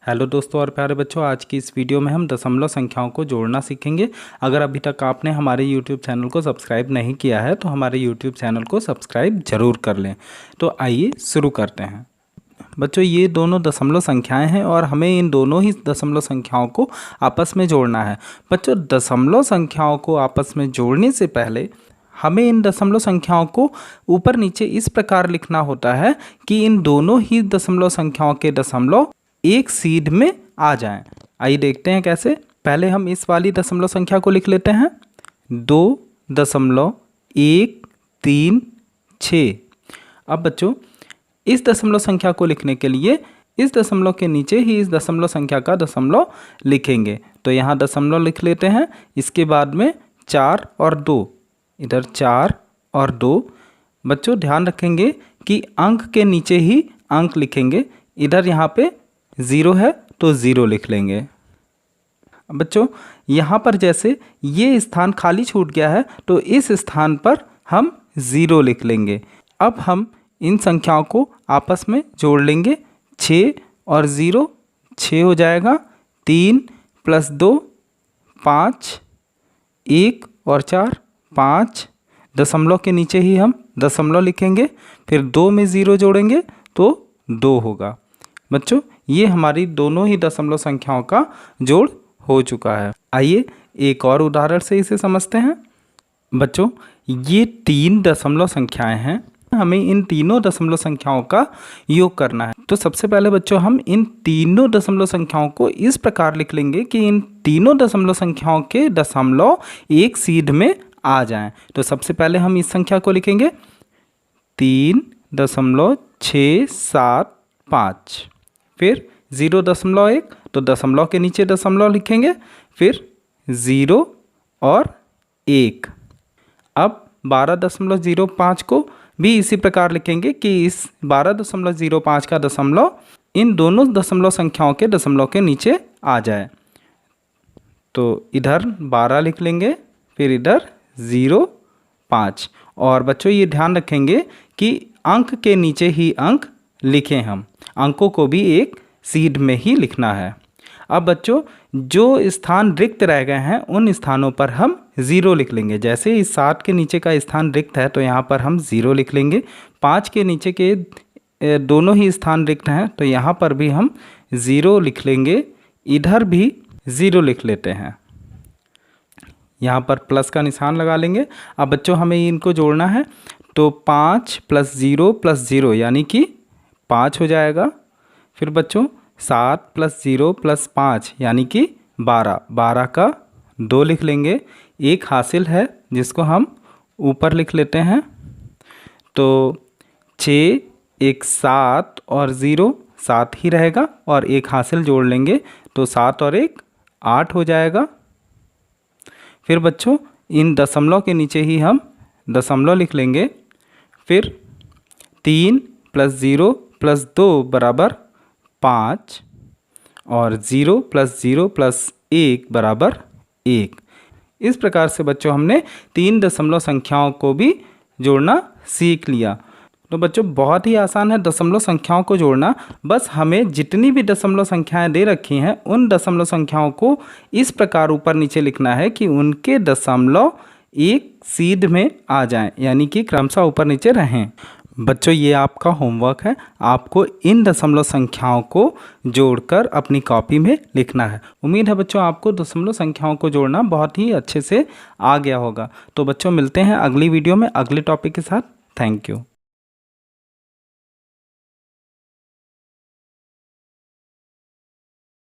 Hello दोस्तों और प्यारे बच्चों, आज की इस वीडियो में हम दशमलव संख्याओं को जोड़ना सीखेंगे। अगर अभी तक आपने हमारे YouTube चैनल को सब्सक्राइब नहीं किया है तो हमारे YouTube चैनल को सब्सक्राइब जरूर कर लें। तो आइए शुरू करते हैं। बच्चों, ये दोनों दशमलव संख्याएं हैं और हमें इन दोनों ही दशमलव संख्याओं को आपस में जोड़ना है। बच्चों, दशमलव संख्याओं को आपस में जोड़ने से पहले हमें इन दशमलव संख्याओं को ऊपर नीचे इस प्रकार लिखना होता है कि इन दोनों ही दशमलव संख्याओं के दशमलव एक सीध में आ जाएं। आइए देखते हैं कैसे। पहले हम इस वाली दशमलव संख्या को लिख लेते हैं 2.136। अब बच्चों, इस दशमलव संख्या को लिखने के लिए इस दशमलव के नीचे ही इस दशमलव संख्या का दशमलव लिखेंगे। तो यहाँ दशमलव लिख लेते हैं। इसके बाद में 4 और 2, इधर 4 और 2। बच्चों ध्यान रखेंगे कि अंक के नीचे ही अंक लिखेंगे। इधर यहाँ पे 0 है तो 0 लिख लेंगे। बच्चों, यहाँ पर जैसे ये स्थान खाली छूट गया है तो इस स्थान पर हम 0 लिख लेंगे। अब हम इन संख्याओं को आपस में जोड़ लेंगे। 6 और 0 6 हो जाएगा। 3 + 2 5, 1 और 4 5। दशमलव के नीचे ही हम दशमलव लिखेंगे, फिर 2 में 0 जोड़ेंगे तो 2 होगा। बच्चों, ये हमारी दोनों ही दशमलव संख्याओं का जोड़ हो चुका है। आइए एक और उदाहरण से इसे समझते हैं। बच्चों, ये 3 दशमलव संख्याएं हैं। हमें इन तीनों दशमलव संख्याओं का योग करना है। तो सबसे पहले बच्चों, हम इन तीनों दशमलव संख्याओं को इस प्रकार लिख लेंगे कि इन तीनों दशमलव संख्याओं के दशमलव एक सीध में आ जाएं। तो सबसे पहले हम इस संख्या को लिखेंगे 3.675। फिर 0.1, तो दशमलव के नीचे दशमलव लिखेंगे, फिर 0 और 1। अब 12.05 को भी इसी प्रकार लिखेंगे कि इस 12.05 का दशमलव इन दोनों दशमलव संख्याओं के दशमलव के नीचे आ जाए। तो इधर 12 लिख लेंगे, फिर इधर 0 5। और बच्चों ये ध्यान रखेंगे कि अंक के नीचे ही अंक लिखें। हम अंकों को भी एक सीध में ही लिखना है। अब बच्चों, जो स्थान रिक्त रह गए हैं उन स्थानों पर हम 0 लिख लेंगे। जैसे इस 7 के नीचे का स्थान रिक्त है तो यहाँ पर हम 0 लिख लेंगे। 5 के नीचे के दोनों ही स्थान रिक्त हैं तो यहाँ पर भी हम 0 लिख लेंगे। इधर भी 0 लिख लेते हैं। यहाँ पर प्लस का निशान लगा लेंगे। अब बच्चों, हमें इनको जोड़ना है तो 5 + 0 + 0 यानी कि 5 हो जाएगा। फिर बच्चों 7 + 0 + 5 यानी कि 12। 12 का 2 लिख लेंगे। 1 हासिल है जिसको हम ऊपर लिख लेते हैं। तो 6 1 7 और 0 7 ही रहेगा और 1 हासिल जोड़ लेंगे तो 7 और 1 8 हो जाएगा। फिर बच्चों, इन दशमलव के नीचे ही हम दशमलव लिख लेंगे। फिर 3 + 0 + 2 = 5 और 0 + 0 + 1 = 1। इस प्रकार से बच्चों हमने 3 दशमलव संख्याओं को भी जोड़ना सीख लिया। तो बच्चों बहुत ही आसान है दशमलव संख्याओं को जोड़ना। बस हमें जितनी भी दशमलव संख्याएं दे रखी हैं उन दशमलव संख्याओं को इस प्रकार ऊपर नीचे लिखना है कि उनके दशमलव एक सीध में आ जाएं, यानी कि क्रमशः ऊपर नीचे रहें। बच्चों, ये आपका होमवर्क है। आपको इन दशमलव संख्याओं को जोड़कर अपनी कॉपी में लिखना है। उम्मीद है बच्चों आपको दशमलव संख्याओं को जोड़ना बहुत ही अच्छे से आ गया होगा। तो बच्चों मिलते हैं अगली वीडियो में अगले टॉपिक के साथ। Thank you.